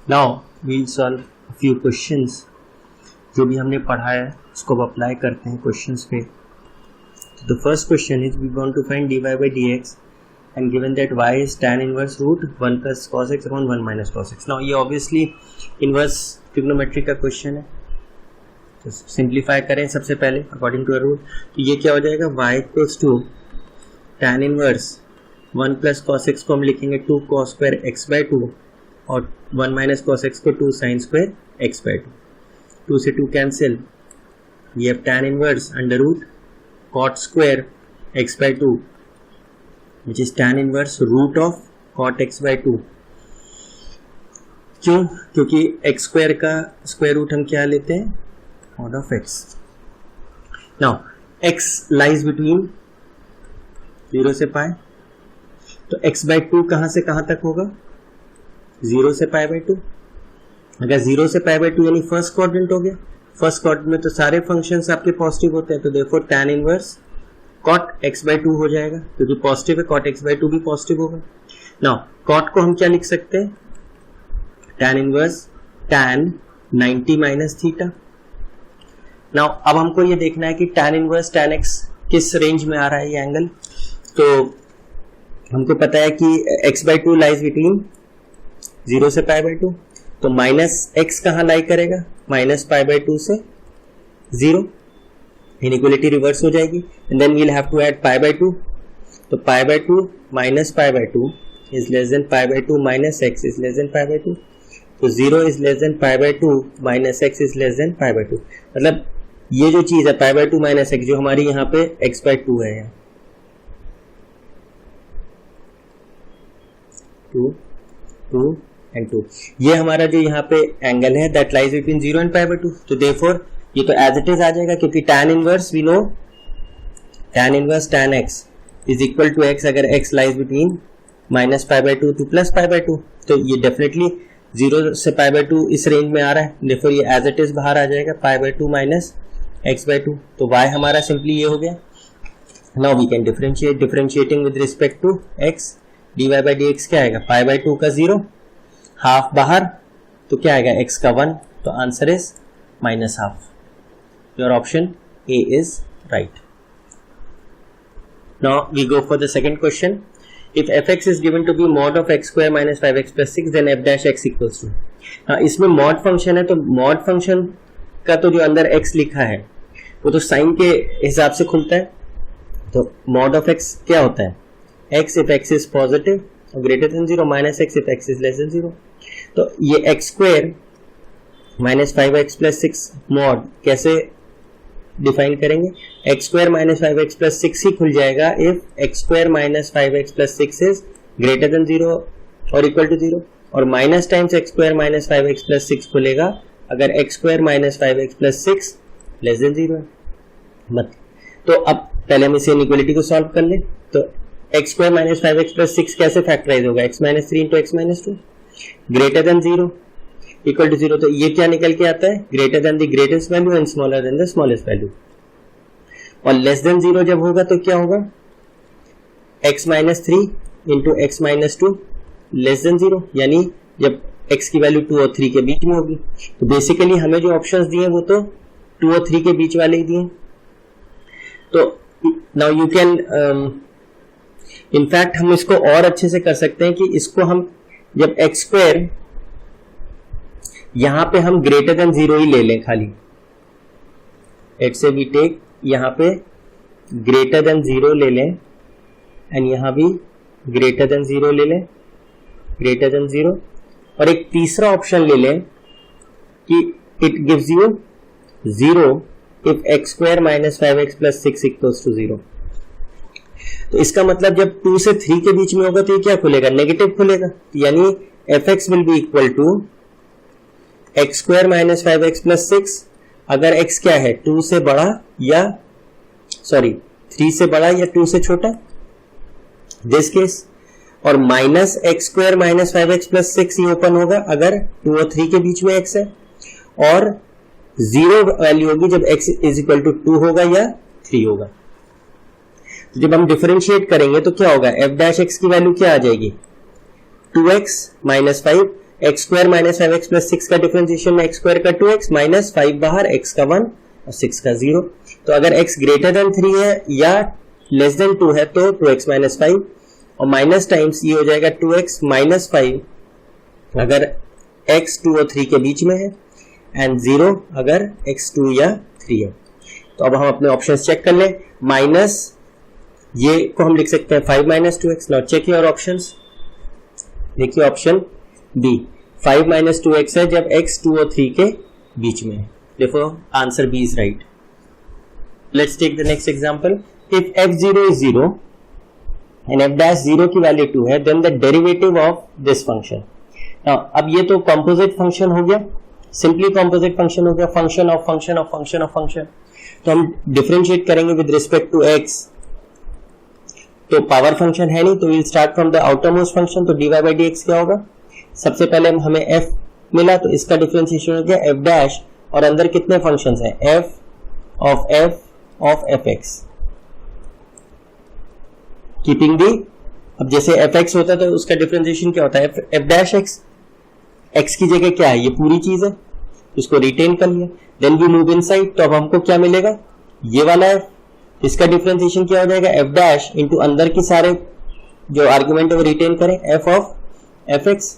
Now we'll solve a few questions. जो भी हमने पढ़ा है उसको अब अप्लाई करते हैं क्वेश्चंस पे। The first question is we want to find dy by dx and given that y is tan inverse root 1 plus cos x upon 1 minus cos x। now ये obviously इनवर्स ट्रिग्नोमेट्री का question है, तो simplify करें सबसे पहले according to a rule. तो ये क्या हो जाएगा, y equals to tan inverse 1 plus cos x को हम लिखेंगे 2 cos स्क्वायर x by 2 और 1 माइनस cos x को 2 sin स्क्वायर x by 2। 2 से 2 cancel, we have tan inverse under root cot square x by 2 which is tan inverse root of cot x by 2। क्यों? क्योंकि x square का square root हम क्या लेते हैं, mod of x। now x lies between 0 से पाई, तो x by 2 कहां से कहां तक होगा, 0 से पाई बाई 2। अगर 0 से पाई बाई 2 यानी फर्स्ट क्वाड्रेंट हो गया। फर्स्ट क्वाड्रेंट में तो सारे फंक्शंस आपके पॉजिटिव होते हैं, तो therefore tan inverse cot x by 2 हो जाएगा, क्योंकि पॉजिटिव है cot x by 2 भी पॉजिटिव होगा। नाउ cot को हम क्या लिख सकते हैं, tan inverse tan 90 minus theta. Now अब हमको ये देखना है कि tan इनवर्स tan x किस रेंज में आ रहा है ये एंगल। तो हमको पता है कि x by 2 लाइज बिटवीन 0 से पाई बाई 2, तो माइनस x कहां लाई करेगा, माइनस पाई बाई 2 से 0। इनइक्वालिटी रिवर्स हो जाएगी and then we'll have to add pi by 2। तो pi by 2 minus pi by 2 is less than pi by 2 minus x is less than pi by 2। तो 0 is less than pi by 2 minus x is less than pi by 2। मतलब ये जो चीज है पाई by 2 minus x, जो हमारी यहाँ पे x बाई 2 है, 2 एंड 2, ये हमारा जो यहाँ पे एंगल है that lies between 0 and pi by 2। तो देयरफॉर ये तो एज इट इज आ जाएगा, क्योंकि tan inverse we know tan inverse tan x is equal to x अगर x lies between minus pi by 2 to plus pi by 2। तो ये definitely 0 से पाई by 2 इस रेंज में आ रहा है, देयरफॉर ये एज इट इज बाहर आ जाएगा pi by 2 minus x by 2। तो y हमारा सिंपली ये हो गया। Now we can differentiate, differentiating with respect to x, dy by dx क्या आएगा, पाई बाई 2 का 0, हाफ बाहर, तो क्या आएगा x का 1, तो answer is minus half. Your option A is right. Now we go for the second question. If fx is given to be mod of x square minus 5x plus 6 then f dash x equals to। हाँ, इसमें mod function है, तो mod function का तो जो अंदर x लिखा है वो तो साइन के हिसाब से खुलता है। तो mod of x क्या होता है, x if x is positive or greater than 0 minus x if x is less than 0। तो ये x square minus 5x plus 6 mod कैसे डिफाइन करेंगे, x square minus 5x plus 6 ही खुल जाएगा if x square minus 5x plus 6 is greater than 0 और equal to 0, और minus times x square minus 5x plus 6 खुलेगा अगर x square minus 5x plus 6 less than 0 है। मत तो अब पहले हम इसे इनइक्वालिटी को सॉल्व कर ले। तो x square minus 5x plus 6 कैसे फैक्टराइज होगा, x minus 3 into x minus 2 greater than 0 equal to 0। तो ये क्या निकल के आता है, greater than the greatest value and smaller than the smallest value. और लेस देन 0 जब होगा तो क्या होगा, x minus 3 into x minus 2 less than 0, यानी जब x की वैल्यू 2 और 3 के बीच में होगी। तो बेसिकली हमें जो ऑप्शंस दिए वो तो 2 और 3 के बीच वाले ही दिए। तो नाउ यू कैन इनफैक्ट हम इसको और अच्छे से कर सकते हैं कि इसको हम जब x स्क्वायर यहां पे हम ग्रेटर देन 0 ही ले लें खाली, इट से वी टेक यहां पे ग्रेटर देन 0 ले लें एंड यहां भी ग्रेटर देन 0 ले लें, ग्रेटर देन 0, और एक तीसरा ऑप्शन ले लें कि it gives you 0 if x square minus 5x plus 6 equals to 0। तो इसका मतलब जब 2 से 3 के बीच में होगा तो ये क्या खुलेगा, नेगेटिव खुलेगा, यानी fx will be equal to x square minus 5x plus 6 अगर x क्या है 2 से बड़ा या 3 से बड़ा या 2 से छोटा, दिस केस, और minus x square minus 5x plus 6 ये ओपन होगा अगर 2 और 3 के बीच में x है, और 0 वैल्यू होगी जब x इज इक्वल टू 2 होगा या 3 होगा। तो जब हम डिफरेंशिएट करेंगे तो क्या होगा, f डैश x की वैल्यू क्या आ जाएगी, 2x minus 5 x square minus 5x plus 6 का डिफरेंशिएशन में एक्स स्क्वायर का 2x माइनस 5 बाहर, x का 1 और 6 का 0। तो अगर x ग्रेटर देन 3 है या लेस देन 2 है तो 2x माइनस 5 और माइनस टाइम्स ये हो जाएगा 2x माइनस 5 अगर x 2 और 3 के बीच में है एंड 0 अगर x 2 या 3 है। तो अब हम अपने ऑप्शंस चेक कर लें। माइनस ये को हम लिख सकते हैं 5 minus 2x। Now check your options. देखिए ऑप्शन बी 5 माइनस 2x है जब x 2 और 3 के बीच में है। देखो answer B is right. Let's take the next example. इफ f0 is 0 and f dash 0 की वैल्यू 2 है then the derivative of this function। Now अब ये तो composite function हो गया, simply composite function हो गया, function of function of function of function। तो हम differentiate करेंगे with respect to x, तो पावर फंक्शन है नहीं तो we'll start from the outermost function। तो dy by dx क्या होगा? सबसे पहले हमें f मिला तो इसका डिफरेंशिएशन हो गया f डैश और अंदर कितने फंक्शंस हैं f of fx keeping the. अब जैसे fx होता है तो उसका डिफरेंशिएशन क्या होता है f डैश x की जगह क्या है ये पूरी चीज है, इसको रिटेन कर लिया। देन वी मूव इनसाइड तो अब हमको क्या मिलेगा ये वाला f, इसका डिफरेंशिएशन क्या हो जाएगा f डैश इंटू अंदर की सारे जो आर्ग्यूमेंट है वो रिटेन करें f ऑफ fx।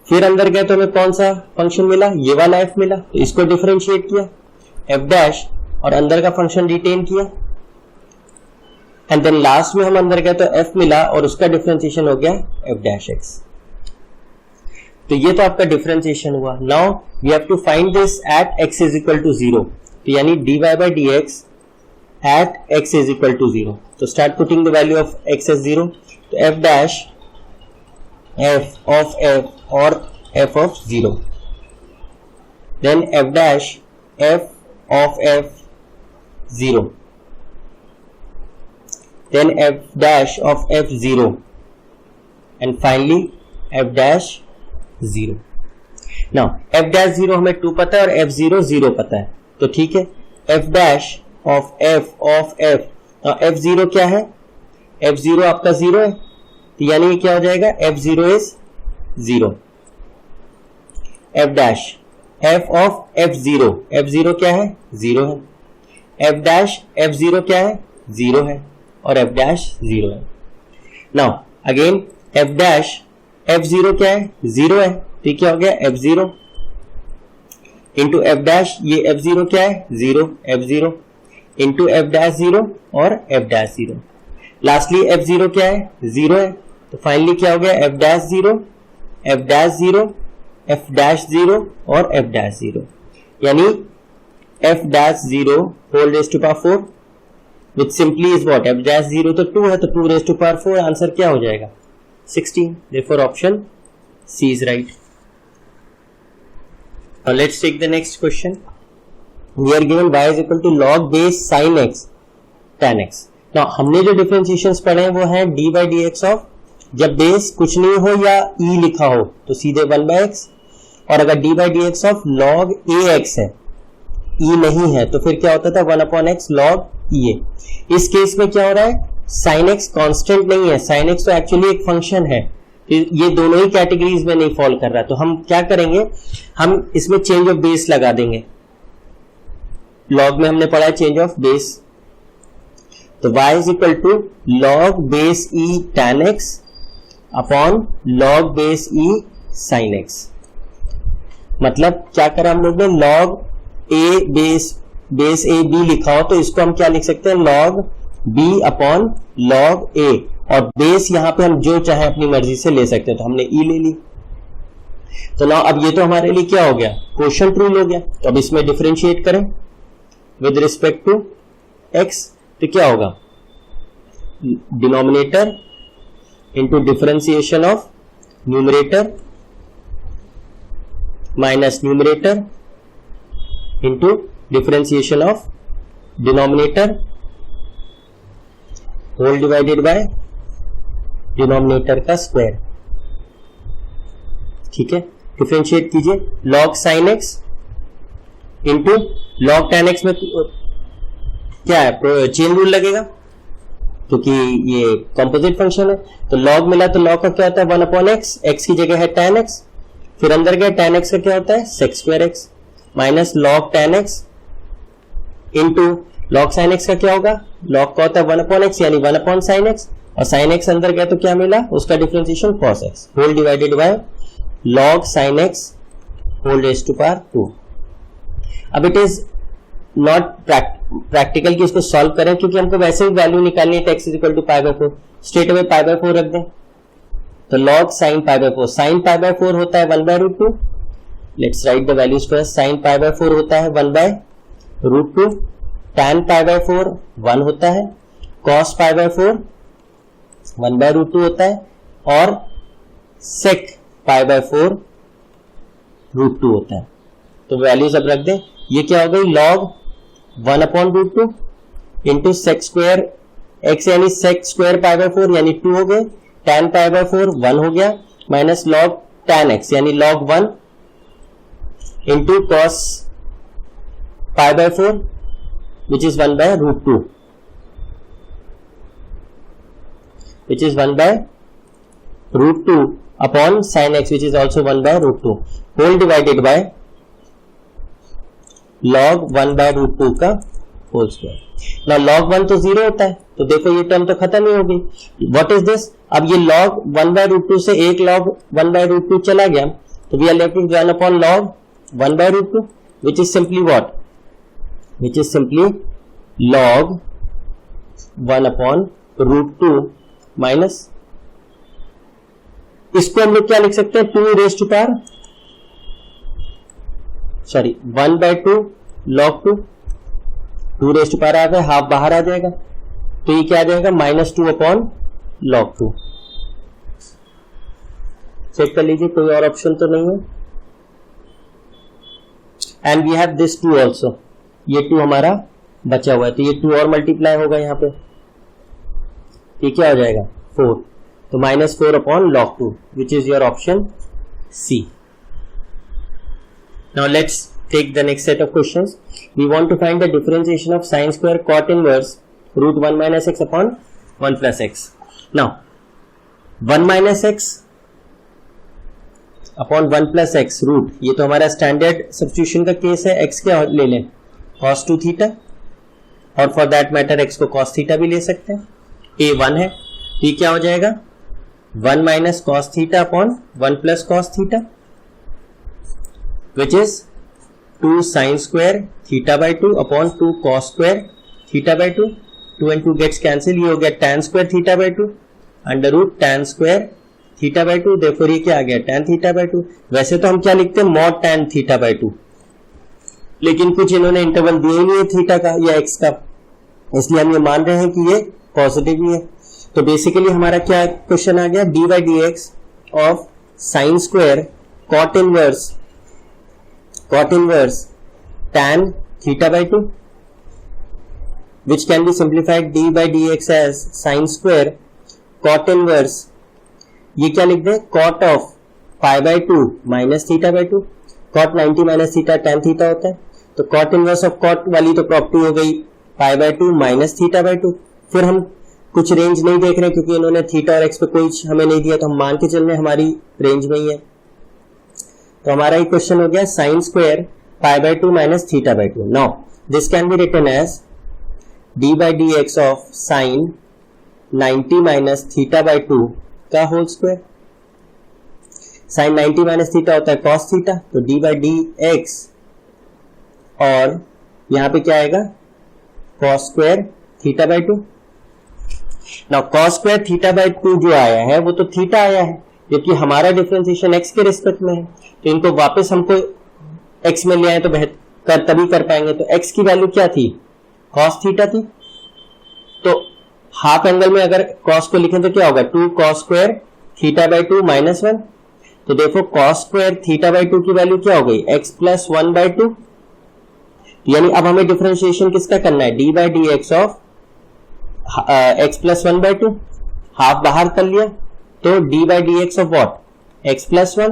फिर अंदर गए तो हमें कौन सा फंक्शन मिला ये वाला f मिला तो इसको डिफरेंशिएट किया f डैश और अंदर का फंक्शन रिटेन किया एंड देन लास्ट में हम अंदर गए तो f मिला और उसका डिफरेंशिएशन हो गया f डैश x। तो ये तो आपका डिफरेंशिएशन हुआ। Now we have to find this at x is equal to 0। तो यानी dy by dx at x is equal to 0। तो start putting the value of x as 0। तो f dash f of f और f of 0 then f dash f of f 0 then f dash of f 0 and finally f dash 0। now f dash 0 हमें 2 पता है और f 0 0 पता है तो ठीक है। f dash of f f 0 क्या है f 0 आपका 0 है तो यानी ये क्या हो जाएगा f 0 is 0। f dash f of f 0 क्या है 0 है। f डैश f 0 क्या है 0 है और f डैश 0 है। Now again f dash f 0 क्या है 0 है तो क्या हो गया f 0 इंटू f डैश ये f 0 क्या है 0 f 0 इंटू f डैश 0 और f डैश 0। लास्टली f 0 क्या है 0 है तो फाइनली क्या हो गया f dash 0 f dash 0 f dash 0 और f डैश 0 यानी f dash 0 whole raise to power 4 which simply is what f dash 0 तो 2 है तो 2 रेज टू पावर 4 आंसर क्या हो जाएगा 16। Therefore option C is right. Now let's take the next question. We are given y is equal to log base sin x tan x। Now हमने जो differentiations पढ़े हैं वो है dy by dx ऑफ जब बेस कुछ नहीं हो या e लिखा हो तो सीधे 1/x और अगर dy by dx of log ax है e नहीं है तो फिर क्या होता था 1/x log ea। इस केस में क्या हो रहा है sin x कांस्टेंट नहीं है, sin x तो एक्चुअली एक फंक्शन है तो ये दोनों ही कैटेगरीज में नहीं फॉल कर रहा तो हम क्या करेंगे हम इसमें चेंज ऑफ बेस लगा देंगे। log में हमने पढ़ा है चेंज ऑफ बेस तो y is equal to log base e tan x upon log base e sin x। मतलब क्या करा हम लोग ने log a base a b लिखा हो तो इसको हम क्या लिख सकते हैं log b upon log a और बेस यहां पे हम जो चाहे अपनी मर्जी से ले सकते हैं तो हमने e ले ली। तो ना अब ये तो हमारे लिए क्या हो गया क्वोशिएंट रूल हो गया। तो अब इसमें डिफरेंशिएट करें विद रिस्पेक्ट टू x तो क्या होगा denominator into differentiation of numerator minus numerator into differentiation of denominator whole divided by denominator का स्क्वायर। ठीक है डिफरेंशिएट कीजिए log sin x into log tan x में क्या है चेन रूल लगेगा क्योंकि ये कंपोजिट फंक्शन है। तो लॉग मिला तो लॉग का क्या होता है 1 अपॉन एक्स, एक्स की जगह है tan x, फिर अंदर गया tan x का क्या होता है sec square x minus log tan x into log sine x का क्या होगा, लॉग का होता है 1 अपॉन एक्स यानी 1 अपॉन साइन x, और साइन x अंदर गया तो क्या मिला उसका differentiation cos x whole divided by log sine x whole raise to power 2। अब इट इज नॉट प्रैक्टिकल कि इसको सॉल्व करें, क्योंकि हमको वैसे ही वैल्यू निकालनी है x is equal to pi by 4, straight away pi by 4 रख दें। तो log sin pi by 4, sin pi by 4 होता है 1 by root 2, let's write the values first. sin pi by 4 होता है 1 by root 2, tan pi by 4 1 होता है, cos pi by 4 1 by root 2 होता है, और sec पाई बाय 4 रूट 2 होता है। तो वैल्यूज अब रख दें, ये क्या हो गई log 1 upon root 2 into sec square x यानी सेक स्क्वायर पाई बाय 4 यानी 2 हो गए, tan पाई बाय 4 1 हो गया, माइनस log tan x यानी log 1 into cos pi by 4 which is 1 by root 2 which is 1 by root 2 upon sin x which is also 1 by root 2 whole divided by log 1 by root 2 का whole square. ना log 1 तो 0 होता है, तो देखो ये term तो खत्म ही हो गई। व्हाट इज दिस, अब ये log 1 बाय रूट 2 से एक log 1 बाय रूट 2 चला गया, तो we are left with 1 upon log 1 by root 2 which is simply what, which is simply log 1 upon root 2 minus, इसको हम लोग क्या लिख सकते हैं 2 raise to power 1 by 2 log 2, 2 raise to power आ गया, हाफ बाहर आ जाएगा, तो ये क्या आ जाएगा -2 अपॉन log 2। चेक कर लीजिए कोई और ऑप्शन तो नहीं है, and we have this 2 also, ये 2 हमारा बचा हुआ है, तो ये 2 और मल्टीप्लाई होगा यहाँ पे, ये क्या हो जाएगा 4, तो -4 upon log 2 which is your option C. Now let's take the next set of questions. We want to find the differentiation of sin square cot inverse root 1 minus x upon 1 plus x. Now 1 minus x upon 1 plus x root, ये तो हमारा standard substitution का case है, x क्या ले लें cos 2 theta, और for that matter x को cos थीटा भी ले सकते हैं, a 1 है, ये क्या हो जाएगा 1 minus cos theta upon 1 plus cos theta which is 2 sin square theta by 2 upon 2 cos square theta by 2, 2 and 2 gets cancel, ये हो गया tan square theta by 2 under root tan square theta by 2, therefore ये क्या आ गया tan theta by 2। वैसे तो हम क्या लिखते हैं mod tan theta by 2, लेकिन कुछ इन्होंने इंटरवल दिए ही नहीं है थीटा का या x का, इसलिए हम ये मान रहे हैं कि ये पॉजिटिव ही है। तो बेसिकली हमारा क्या क्वेश्चन आ गया, dy dx of sin square cot inverse tan theta by 2 which can be simplified d by dx as sin square cot inverse, ये क्या लिख दें cot of pi by 2 minus theta by 2, cot 90 minus theta tan theta होता है, तो cot inverse of cot वाली तो property हो गई pi by 2 minus theta by 2। फिर हम कुछ रेंज नहीं देख रहे क्योंकि इन्होंने थीटा और x पे कोई हमें नहीं दिया, तो हम मान के चल रहे हमारी रेंज में ही है, तो हमारा ये क्वेश्चन हो गया sin square pi by 2 minus theta by 2। Now this can be written as d by dx of sin 90 minus theta by 2 का whole square. sin 90 minus theta होता है cos theta, तो d by dx और यहां पे क्या आएगा cos square theta by 2। Now cos square theta by 2 जो आया है वो तो थीटा आया है, क्योंकि हमारा डिफरेंशिएशन x के रिस्पेक्ट में है, तो इनको वापस हमको x में ले आए तो बेहतर तभी कर पाएंगे। तो x की वैल्यू क्या थी cos थीटा थी, तो हाफ एंगल में अगर cos को लिखें तो क्या होगा 2 cos square theta by 2 minus 1, तो देखो cos स्क्वायर थीटा बाई 2 की वैल्यू क्या हो गई x प्लस 1 बाई 2, यानी अब हमें डिफरेंशिएशन किसका करना है d by D x of x plus 1 by 2, half बाहर कर लिया, तो d by D x of what x plus 1,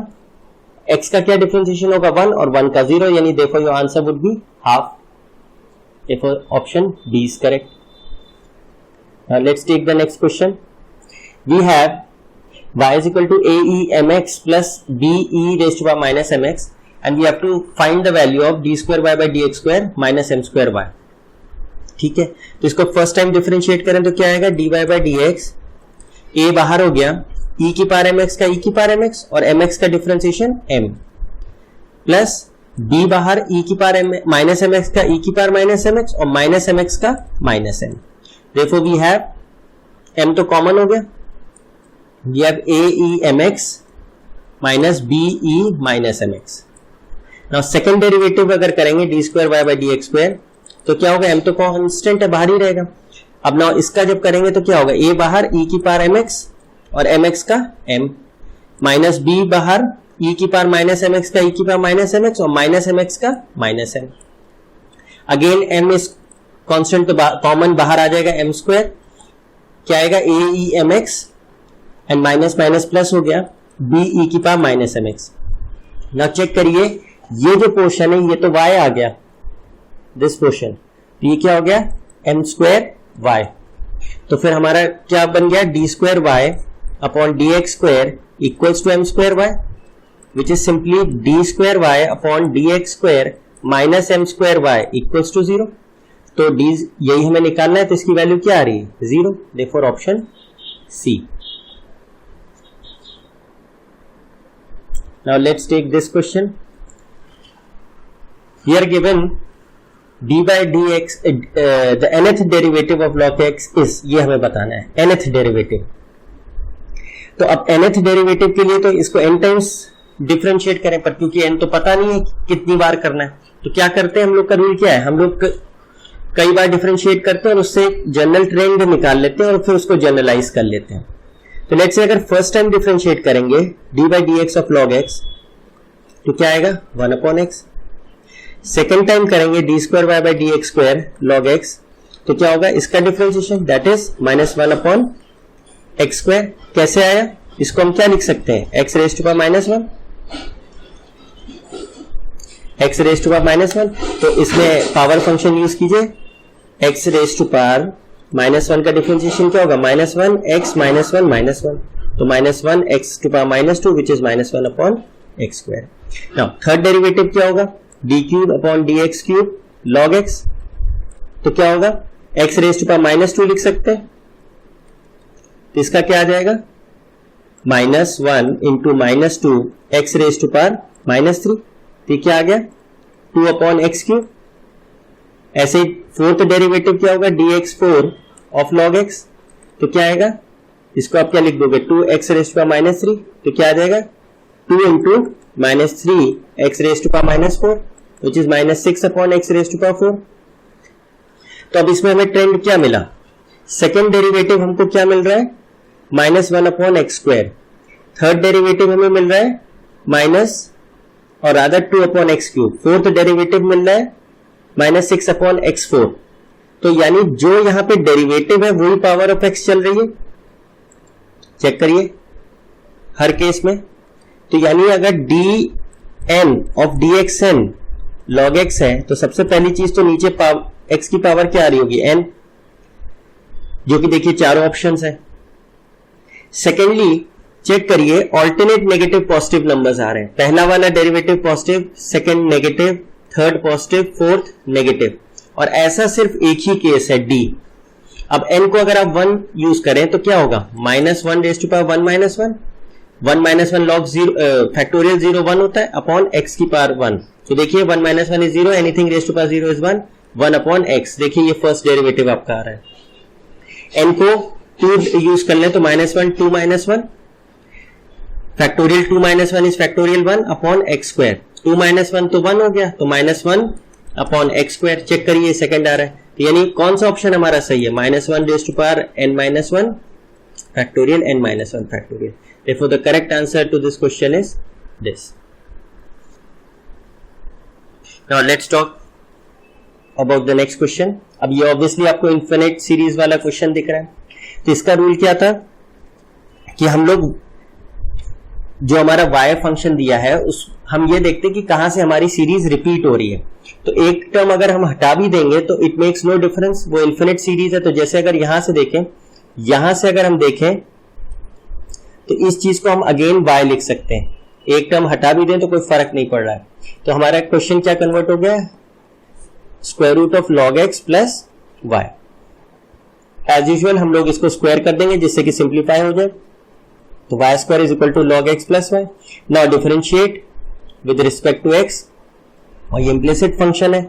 x का क्या डिफरेंशिएशन होगा 1 और 1 का 0, यानी देखो your answer would be half. Therefore option B is correct. Let's take the next question. We have y is equal to ae mx plus be raised to power minus mx and we have to find the value of d square y by dx square minus m square y. ठीक है, तो इसको first time differentiate करें तो क्या आएगा, dy by dx, a बाहर हो गया, e की पावर mx का e की पावर mx और mx का डिफरेंशिएशन m प्लस b बाहर e की पावर माइनस mx का e की पावर माइनस mx और माइनस mx का minus m. Therefore we have m तो कॉमन हो गया, we have ae mx minus be minus mx. Now second derivative अगर करेंगे d square y by dx square तो क्या होगा, m तो कांस्टेंट है, बाहर ही रहेगा. अब ना इसका जब करेंगे तो क्या होगा, a बाहर e की पावर mx और mx का m माइनस b बाहर e की पावर माइनस mx का e की पावर माइनस mx और माइनस mx का minus m. Again m is constant तो कॉमन बाहर आ जाएगा, m स्क्वायर क्या आएगा, ae mx and minus minus plus हो गया, be की पावर माइनस mx. ना चेक करिए, ये जो पोर्शन है ये तो y आ गया, दिस पोर्शन, तो ये क्या हो गया, m स्क्वायर y. तो फिर हमारा क्या बन गया, d square y upon dx square equals to m square y, which is simply d square y upon dx square minus m square y equals to 0. तो d यही हमें निकालना है, तो इसकी वैल्यू क्या आ रही है, 0. Therefore option C. Now let's take this question. We are given d by dx, the nth derivative of log x is, ये हमें बताना है nth डेरिवेटिव. तो अब nth डेरिवेटिव के लिए तो इसको n टाइम्स डिफरेंशिएट करें, पर क्योंकि n तो पता नहीं है कितनी बार करना है, तो क्या करते हैं हम लोग का रूल क्या है, हम लोग कई बार डिफरेंशिएट करते हैं और उससे जनरल ट्रेंड निकाल लेते हैं और फिर उसको जनरलाइज कर लेते हैं. तो लेट्स से अगर फर्स्ट टाइम डिफरेंशिएट करेंगे d by dx of log x तो क्या आएगा, 1 अपॉन x. सेकेंड टाइम करेंगे d square y by dx square log x तो क्या होगा, इसका differentiation that is minus 1 upon x square. कैसे आया, इसको हम क्या लिख सकते हैं, x raise to power minus 1, x raise to power minus 1. तो इसमें पावर फंक्शन यूज कीजिए, x raise to power minus 1 का डिफरेंशिएशन क्या होगा, माइनस 1 x माइनस 1 माइनस 1, तो minus 1 x to power minus 2 which is minus 1 upon x square. Now third derivative क्या होगा, d cube upon dx cube log x, तो क्या होगा, x raise to power minus 2 लिख सकते हैं, तो इसका क्या आ जाएगा, minus 1 into minus 2 x raise to power minus 3, तो क्या आ गया, 2 अपॉन एक्स क्यूब. ऐसे ही फोर्थ डेरिवेटिव क्या होगा, dx4 ऑफ log x, तो क्या आएगा, इसको आप क्या लिख दोगे, 2x raise to power minus 3, तो क्या आ जाएगा, 2 into minus 3 x raise to power minus 4 which is minus 6 upon x raise to power 4. तो अब इसमें हमें ट्रेंड क्या मिला, सेकेंड डेरिवेटिव हमको क्या मिल रहा है, minus 1 upon x square. Third derivative हमें मिल रहा है माइनस और rather 2 upon x cube. Fourth derivative मिल रहा है माइनस 6 अपॉन एक्स 4. तो यानी जो यहां पे डेरिवेटिव है वही पावर ऑफ एक्स चल रही है, चेक करिए हर केस में. तो यानी अगर d n of d x n log x है तो सबसे पहली चीज तो नीचे एक्स की पावर क्या आ रही होगी, एन, जो कि देखिए चारों ऑप्शंस है. सेकेंडली चेक करिए ऑल्टरनेट नेगेटिव पॉजिटिव नंबर्स आ रहे हैं, पहला वाला derivative positive, second negative, third positive, fourth negative, और ऐसा सिर्फ एक ही केस है डी. अब एन को अगर आप 1 यूज करें तो क्या होगा, minus 1 raise to power 1 minus 1, 1 minus 1 log 0 factorial 0 1 होता है अपॉन एक्स की पावर 1. तो देखिए 1 minus 1 is 0, anything raise to power 0 is 1, 1 upon x. देखिए ये फर्स्ट डेरिवेटिव आपका आ रहा है. एन को 2 यूज कर लें तो minus 1 2 minus 1 factorial 2 minus 1 is factorial 1 upon x square. 2 minus 1 तो 1 हो गया, तो minus 1 upon x square. Check करिए सेकंड आ रहा है, तो यानी कौन सा ऑप्शन हमारा सही है, minus 1 raise to power n minus 1 factorial n minus 1 factorial. Therefore the correct answer to this question is this. Now let's talk about the next question. अब ये ऑब्वियसली आपको इन्फिनिट सीरीज वाला क्वेश्चन दिख रहा है. तो इसका रूल क्या था कि हम लोग जो हमारा y फंक्शन दिया है उस हम ये देखते हैं कि कहां से हमारी सीरीज रिपीट हो रही है। तो एक टर्म अगर हम हटा भी देंगे तो इट मेक्स नो डिफरेंस, वो इन्फिनिट सीरीज है। तो जैसे अगर यहां से देखें, यहां से अगर हम देखें तो इस चीज को हम अगेन y लिख सकते हैं, एक टर्म हटा भी दें तो कोई फर्क नहीं पड़ रहा है। तो हमारा क्वेश्चन क्या कन्वर्ट हो गया, square root of log x plus y। As usual हम लोग इसको स्क्वायर कर देंगे जिससे कि सिंप्लीफाई हो जाए। तो y square is equal to log x plus y। Now differentiate with respect to x, और ये इम्प्लिसिट फंक्शन है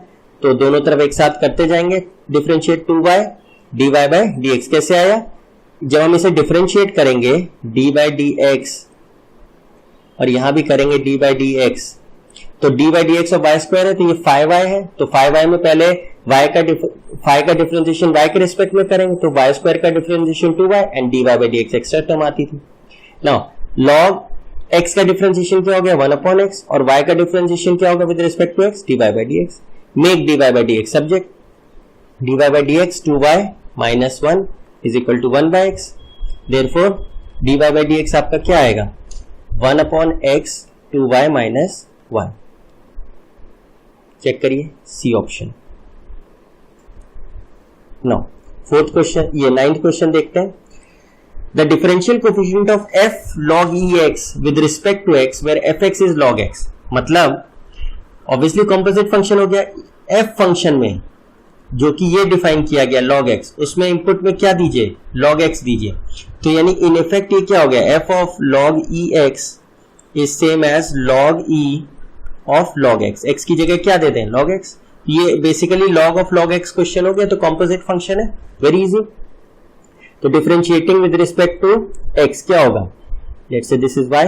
तो दोनों तरफ एक साथ करते जाएंगे। Differentiate 2y dy by dx कैसे आया, जब हम इसे डिफरेंशिएट करेंगे dy बाय dx और यहां भी करेंगे dy बाय dx, तो dy बाय dx और y स्क्वायर है तो ये 5y है। तो 5y में पहले y का डिफरेंशिएशन y के रिस्पेक्ट में करेंगे तो y स्क्वायर का differentiation 2y and dy by dx extra term आती थी। नाउ log x का डिफरेंशिएशन क्या हो गया 1 अपॉन x, और y का डिफरेंशिएशन क्या होगा with respect to x, dy by dx। Make dy by dx subject, dy by dx 2y minus 1 is equal to 1 by x। Therefore dy by dx आपका क्या आएगा 1 upon x 2y minus 1। Check करिए C option. Now fourth question, ये 9th question देखते हैं। The differential coefficient of f log ex with respect to x where fx is log x, मतलब obviously composite function हो गया। f function में जो कि ये डिफाइन किया गया log x, उसमें इनपुट में क्या दीजिए log x दीजिए। तो यानी इन इफेक्ट ये क्या हो गया, f of log ex is same as log e of log x, x की जगह क्या दे दें log x। ये basically log of log x question हो गया, तो कॉम्पोजिट फंक्शन है, वेरी इजी। तो differentiating with respect to x क्या होगा, let's say this is y,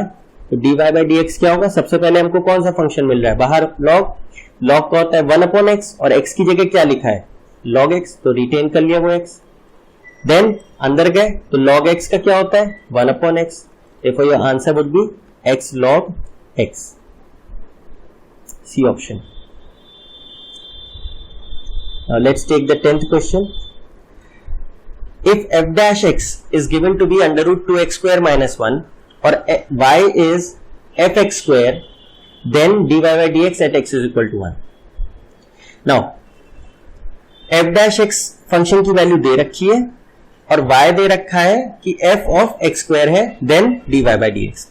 तो dy बाय dx क्या होगा। सबसे पहले हमको कौन सा फंक्शन मिल रहा है, बाहर log का होता है 1 अपॉन x और x की जगह क्या लिखा है log x, तो रिटेन कर लिया वो x। देन अंदर गए तो log x का क्या होता है 1 upon x, therefore your answer would be x log x, C option. Now let's take the 10th question. If f dash x is given to be under root 2x square minus 1 or y is fx square, then dy by dx at x is equal to 1. Now f dash x function की value दे रखी है और y दे रखा है कि f of x square है, then dy by dx।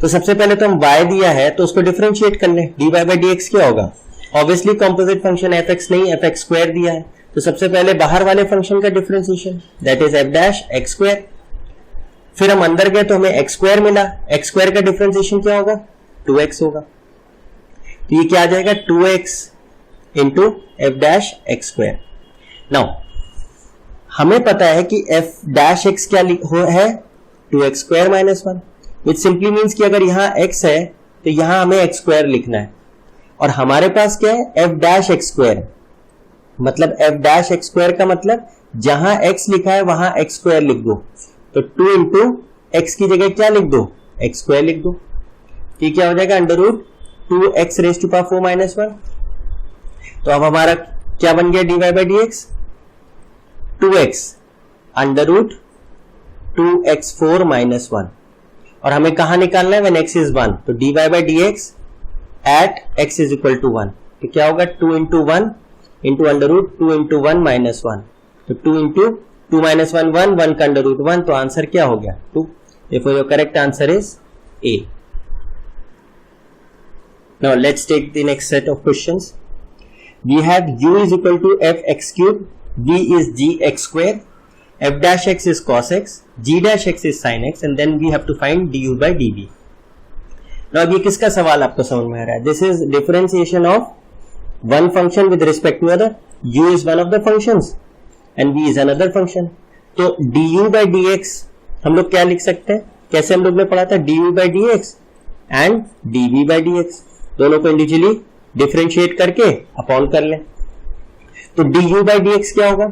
तो सबसे पहले तो हम y दिया है तो उसको डिफरेंशिएट कर लें, dy by dx क्या होगा, ऑब्वियसली कॉम्पोजिट फंक्शन fx नहीं fx स्क्वायर दिया है, तो सबसे पहले बाहर वाले फंक्शन का differentiation that is f dash x square. फिर हम अंदर गए तो हमें x स्क्वायर मिला, x स्क्वायर का डिफरेंशिएशन क्या होगा 2x होगा, तो ये क्या आ जाएगा 2x into f dash x square. Now हमें पता है कि f डैश x क्या है 2x स्क्वायर माइनस 1, विच सिंपली मीन्स कि अगर यहां x है तो यहां हमें x स्क्वायर लिखना है, और हमारे पास क्या है f डैश x स्क्वायर, मतलब f डैश x स्क्वायर का मतलब जहां x लिखा है वहां x स्क्वायर लिख दो, तो 2 इंटू x की जगह क्या लिख दो x स्क्वायर लिख दो, ये क्या हो जाएगा under root 2x raise to power 4 minus 1। तो अब हमारा क्या बन गया dy by dx 2x under root 2x4 minus 1, और हमें कहां निकालना है when x is 1, तो dy by dx at x is equal to 1, तो क्या होगा 2 into 1 into under root 2 into 1 minus 1, तो 2 इंटू 2 माइनस 1 1 का अंडर रूट 1, तो आंसर क्या हो गया 2। Therefore your correct answer is A. Now let's take the next set of questions. We have u is equal to fx cube, v is gx square, f dash x is cos x, g dash x is sin x, and then we have to find du by dv. Now अब ये किसका सवाल आपको समझ में आ रहा है, this is differentiation of one function with respect to other, u is one of the functions and v is another function, तो du by dx हम लोग क्या लिख सकते हैं, कैसे हम लोग ने पढ़ा था du by dx and dv by dx, दोनों को इंडिविजुअली डिफरेंशिएट करके अपॉन कर लें, तो du by dx क्या होगा,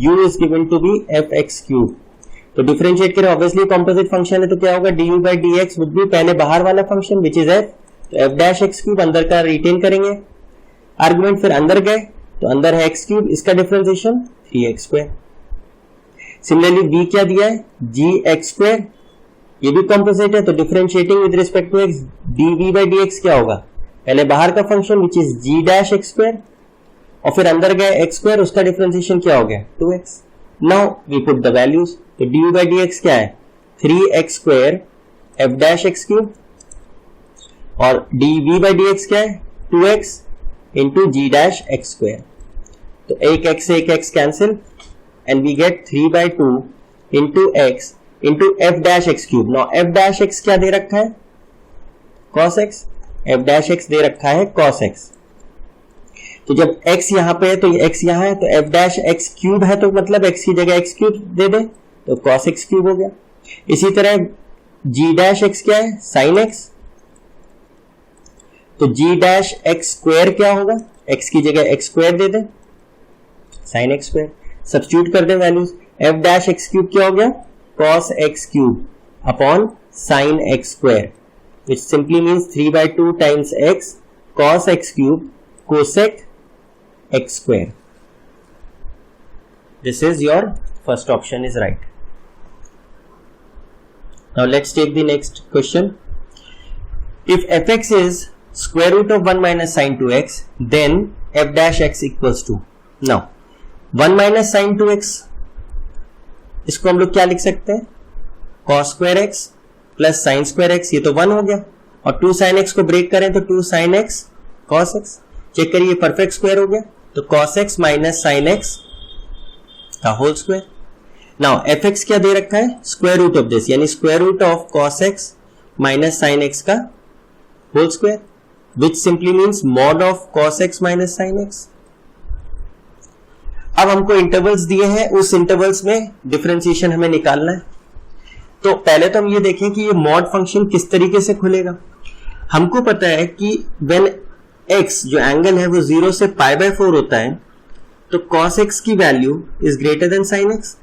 u is given to be fx cube, तो डिफरेंशिएट करें ऑब्वियसली कॉम्पोजिट फंक्शन है तो क्या होगा du by dx would be पहले बाहर वाला फंक्शन विच इज f, तो f डैश x क्यूब अंदर का रिटेन करेंगे आर्गुमेंट, फिर अंदर गए तो अंदर है x क्यूब, इसका differentiation 3x square. Similarly v क्या दिया है gx स्क्वायर ये भी कॉम्पोजिट है, तो differentiating with respect to x dv by dx क्या होगा, पहले बाहर का function which is g dash x square और फिर अंदर गए एक्स स्क्वायर, उसका डिफरेंशिएशन क्या हो गया 2x। Now we put the values, तो dv बाई dx क्या है 3x square f dash x cube और dv बाई dx क्या है 2x into g dash x square. तो एक x cancel and we get 3 by 2 into x into f dash x cube. Now f dash x क्या दे रखा है cos x, f dash x दे रखा है cos x। तो जब x यहां पे है तो ये x यहां है, तो एफ डैश एक्स क्यूब है तो मतलब x की जगह एक्स क्यूब दे दे तो cos x क्यूब हो गया। इसी तरह g डैश एक्स क्या है sin x, तो g डैश एक्स स्क्वायर क्या होगा, x की जगह एक्स स्क्वायर दे दे sin x स्क्वायर, सब्स्टिट्यूट कर दे values, f dash x cube क्या हो गया cos x cube upon sin x square which simply means 3 by 2 times x cos x cube cosec x square. This is your first option is right. Now let's take the next question. If fx is square root of 1 minus sin 2x, then f dash x equals to, now 1 minus sin 2x इसको हम लोग क्या लिख सकते हैं cos square x plus sine square x, ये तो 1 हो गया, और 2 sin x को ब्रेक करें तो 2 sin x cos x, check करिए परफेक्ट स्क्वायर हो गया, तो cos x minus sin x का होल स्क्वायर। नाउ fx क्या दे रखा है स्क्वायर रूट ऑफ दिस, यानी square root of cos x minus sin x का whole square, which simply means mod of cos x minus sin x। अब हमको intervals दिए हैं, उस इंटरवल्स में डिफरेंशिएशन हमें निकालना है। तो पहले तो हम ये देखें कि ये मॉड फंक्शन किस तरीके से खुलेगा। हमको पता है कि व्हेन x जो एंगल है वो 0 से पाई बाय 4 होता है, तो cos x की value is greater than sin x,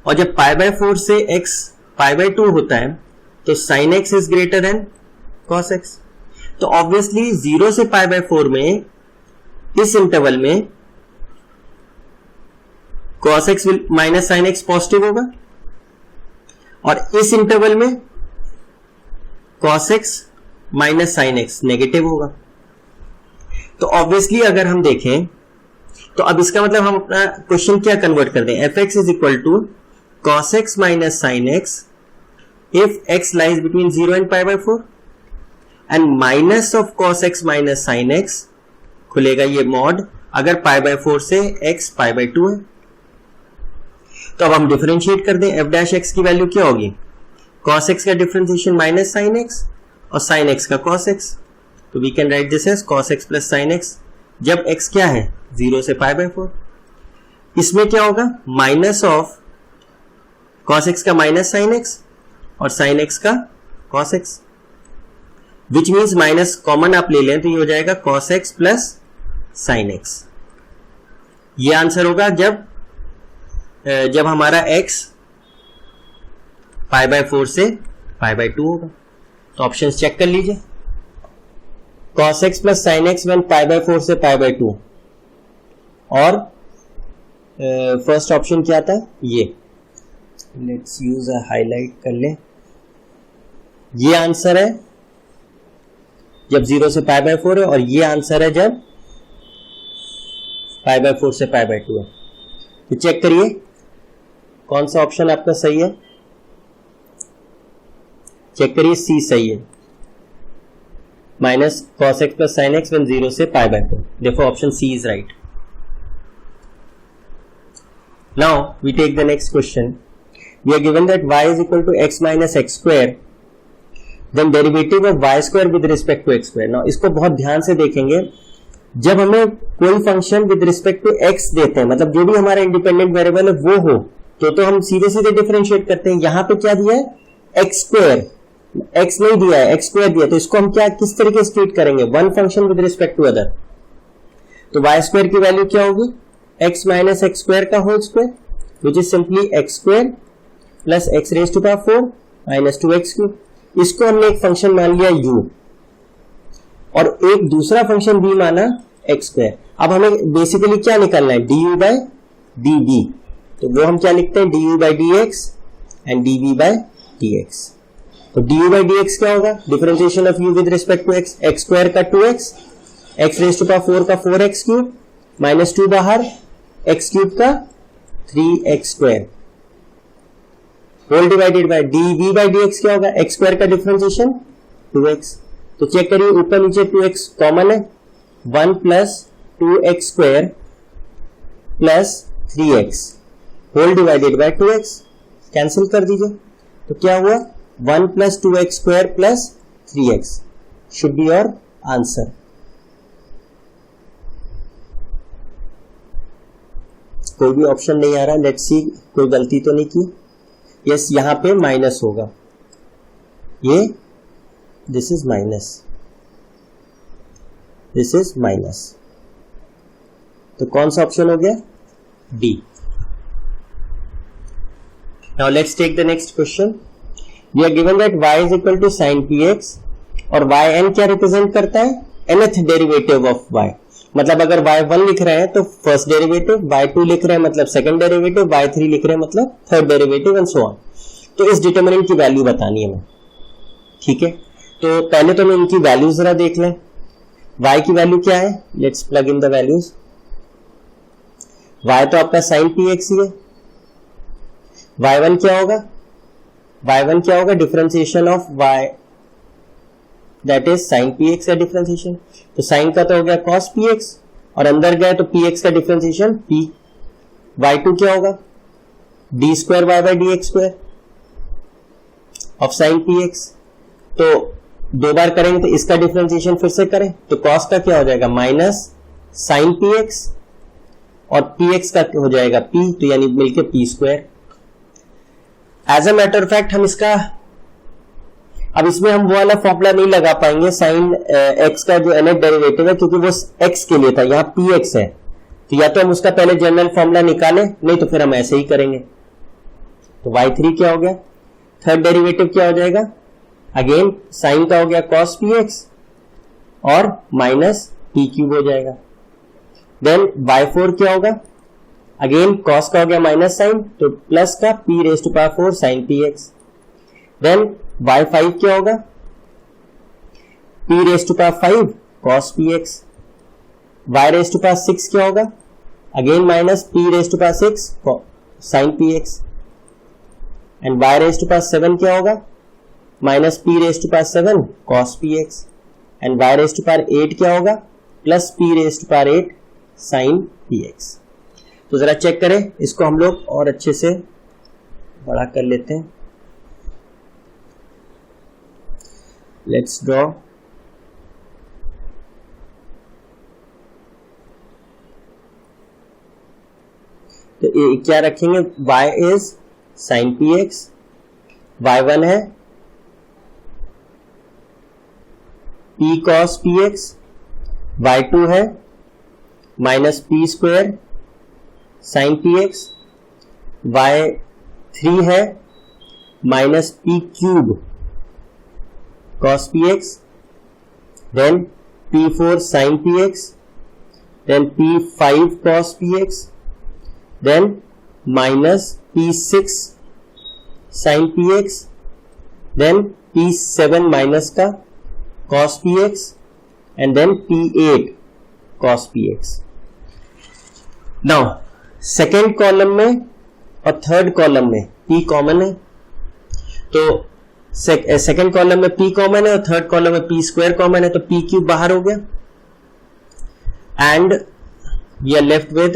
और जब पाई बाय 4 से x पाई बाय 2 होता है तो sin x is greater than cos x। तो ऑब्वियसली 0 से पाई बाय 4 में इस इंटरवल में cos x minus sin x positive होगा, और इस इंटरवल में cos x minus sin x negative होगा। तो ऑब्वियसली अगर हम देखें तो अब इसका मतलब हम अपना क्वेश्चन क्या कन्वर्ट कर दें, fx is equal to cos x minus sin x if x lies between 0 and pi by 4 and minus of cos x minus sin x खुलेगा ये मॉड अगर पाई बाय 4 से x पाई बाय 2 है। तो अब हम डिफरेंशिएट कर दें, f डैश x की वैल्यू क्या होगी cos x का डिफरेंशिएशन माइनस sin x और sin x का cos x, तो we can write this as cos x plus sin x जब x क्या है 0 से पाई बाय 4। इसमें क्या होगा माइनस ऑफ cos x का माइनस sin x और sin x का cos x, which means minus common आप ले लें तो ये हो जाएगा cos x plus sin x। ये आंसर होगा जब हमारा x पाई बाय 4 से पाई बाय 2 होगा। तो ऑप्शन चेक कर लीजिए, cos x plus sin x when pi by 4 से पाई बाय 2, और फर्स्ट ऑप्शन क्या था ये, लेट्स यूज अ हाईलाइट कर ले, ये आंसर है जब 0 से पाई बाय 4 है, और ये आंसर है जब पाई बाय 4 से पाई बाय 2 है। तो चेक करिए कौन सा ऑप्शन आपका सही है, चेक करिए सी सही है, minus cos x plus sin x when 0 से पाई बाय 4, देखो option C is right. Now we take the next question, we are given that y is equal to x minus x square, then derivative of y square with respect to x square. Now इसको बहुत ध्यान से देखेंगे, जब हमें कोई function with respect to x देते हैं, मतलब जो भी हमारा इंडिपेंडेंट वेरिएबल है वो हो, तो हम सीधे सीधे डिफरेंशिएट करते हैं। यहां पे क्या दिया है एक्स स्क्वायर, एक्स नहीं दिया है एक्स स्क्वायर दिया, तो इसको हम क्या किस तरीके से ट्रीट करेंगे, one function with respect to other. तो वाई स्क्वायर की वैल्यू क्या होगी एक्स माइनस एक्स स्क्वायर का whole square, which is simply x square plus x raise to power 4 minus 2x cube. इसको हमने एक फंक्शन मान लिया u और एक दूसरा फंक्शन v माना एक्स स्क्वायर। अब हमें बेसिकली क्या निकालना है du बाय dv, तो वो हम क्या लिखते हैं du by dx and dv by dx। तो du by dx क्या होगा? Differentiation of u with respect to x, x square का 2x, x raise to power 4 का 4x क्यूब, माइनस 2 बाहर, x क्यूब का 3x square, whole divided by dv by dx क्या होगा? x square का differentiation 2x। तो check करिए, ऊपर नीचे 2x कॉमन है, 1 plus 2x square plus 3x whole divided by 2x, cancel कर दीजिए। तो क्या हुआ? 1 plus 2x square plus 3x should be your answer. कोई भी ऑप्शन नहीं आ रहा, लेट्स सी कोई गलती तो नहीं की। यस, यहां पे माइनस होगा, ये this is minus, this is minus, तो कौन सा ऑप्शन हो गया? D. Now let's take the next question. We are given that y is equal to sine px और yn क्या रिप्रेजेंट करता है? nth derivative of y। मतलब अगर y1 लिख रहे हैं तो फर्स्ट डेरिवेटिव, y2 लिख रहे हैं मतलब सेकंड डेरिवेटिव, y3 लिख रहे हैं मतलब third derivative and so on. तो इस डिटरमिनेंट की वैल्यू बतानी है हमें, ठीक है। तो पहले तो हम इनकी वैल्यू जरा देख लें। y की वैल्यू क्या है? Let's plug in the values. y तो आपका साइन px ही है। y1 क्या होगा? y1 क्या होगा? Differentiation of y, that is sine px का डिफरेंशिएशन। तो साइन का तो हो गया cos px और अंदर गए तो px का डिफरेंशिएशन p। y2 क्या होगा? d square y by D x square of sine px। तो दो बार करेंगे तो इसका डिफरेंशिएशन फिर से करें तो cos का क्या हो जाएगा? माइनस साइन px और px का हो जाएगा p, तो यानी मिलके p स्क्वायर। As a matter of fact हम इसका, अब इसमें हम वो वाला फॉर्मूला नहीं लगा पाएंगे साइन x का जो nth डेरिवेटिव है, क्योंकि वो x के लिए था, यहाँ px है। तो या तो हम उसका पहले जनरल फॉर्मूला निकालें, नहीं तो फिर हम ऐसे ही करेंगे। तो y3 क्या हो गया? थर्ड डेरिवेटिव क्या हो जाएगा? अगेन साइन का हो गया cos px और माइनस p क्यूब हो जाएगा। देन y4 क्या होगा? अगेन cos का हो गया माइनस साइन, तो प्लस का p raise to power 4 sine px। Then y5 क्या होगा? p raise to power 5 cos px। y raise to power 6 क्या होगा? Again minus p raise to power 6 sine px। And y raise to power 7 क्या होगा? Minus p raise to power 7 cos px। And y raise to power 8 क्या होगा? Plus p raise to power 8 sine px। तो जरा check करें, इसको हम लोग और अच्छे से बड़ा कर लेते हैं। Let's draw. तो क्या रखेंगे? y is sine px, y1 है p cos px, y2 है minus p square sine px, y3 है minus p cube cos px, then p4 sine px, then p5 cos px, then minus p6 sine px, then p7 minus का cos px and then p8 cos px। Now second column में और third column में p common है, तो second column में p common है और third column में p स्क्वायर कॉमन है, तो p क्यूब बाहर हो गया and we are left with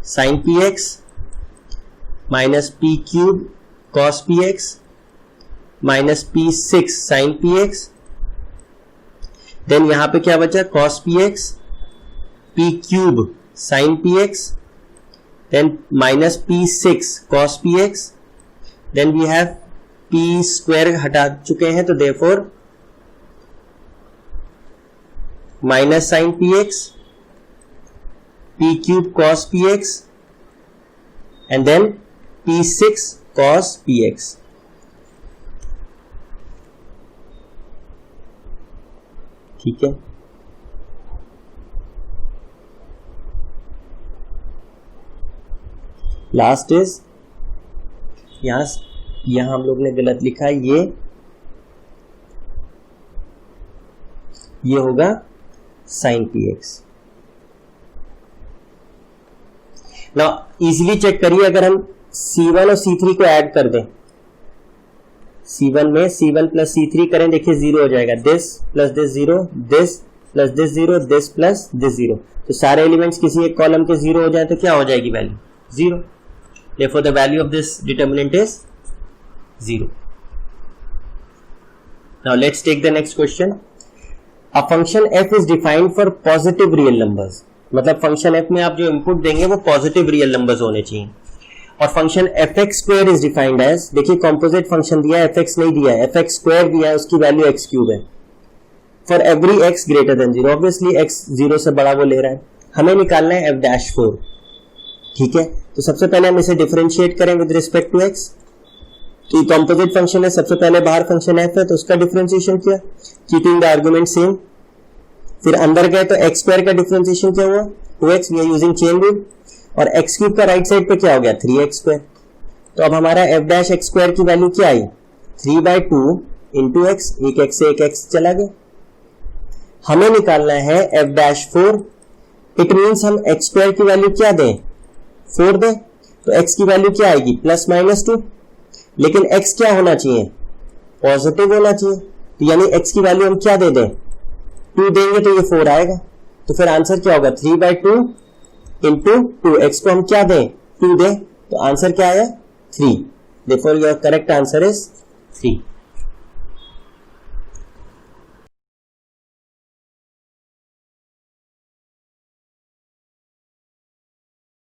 sine px minus p cube cos px minus p6 sine px। Then यहां पे क्या बचा? cos px, p cube sine px, then minus p6 cos px, then we have p square हटा चुके हैं, तो therefore minus sine px, p cube cos px and then p6 cos px। ठीक है, लास्ट इज यहां यहां हम लोग ने गलत लिखा है, ये होगा sin px। ना इजीली चेक करिए, अगर हम C1 और C3 को ऐड कर दें, C1 में C1 प्लस C3 करें, देखिए 0 हो जाएगा, this plus this 0, this plus this 0, this plus this 0। तो सारे एलिमेंट्स किसी एक कॉलम के 0 हो जाए तो क्या हो जाएगी value? 0। Therefore the value of this determinant is 0. Now let's take the next question. A function f is defined for positive real numbers. मतलब फंक्शन f में आप जो इनपुट देंगे वो पॉजिटिव रियल नंबर्स होने चाहिए। और function fx square is defined as, देखिए कॉम्पोजिट फंक्शन दिया है, fx नहीं दिया है, fx स्क्वायर दिया है, उसकी वैल्यू x क्यूब है। For every x greater than 0, obviously x 0 से बड़ा वो ले रहा है, हमें निकालना है f'4। ठीक है, तो सबसे पहले हम इसे डिफरेंशिएट करें विद रिस्पेक्ट टू x। तो ये कॉम्पोजिट फंक्शन है, सबसे पहले बाहर फंक्शन f है तो उसका डिफरेंशिएशन किया, कीपिंग द आर्गुमेंट सेम। फिर अंदर गए तो x स्क्वायर का डिफरेंशिएशन क्या हुआ? 2x, we are using chain rule. और x क्यूब का राइट साइड पे क्या हो गया? 3x square. तो अब हमारा f' स्क्वायर की वैल्यू क्या आई? 3/2 इंटू x, एक x से एक x चला गया। हमें निकालना है f'4। इट मीन्स हम x स्क्वायर की वैल्यू क्या दें? 4 दें, तो x की वैल्यू क्या आएगी? +-2। लेकिन x क्या होना चाहिए? पॉजिटिव होना चाहिए, तो यानी x की वैल्यू हम क्या दे दें? 2 देंगे तो ये 4 आएगा। तो फिर आंसर क्या होगा? 3/2 इंटू 2, x को हम क्या दें? 2 दें, तो आंसर क्या आया? 3। Therefore your correct answer is 3।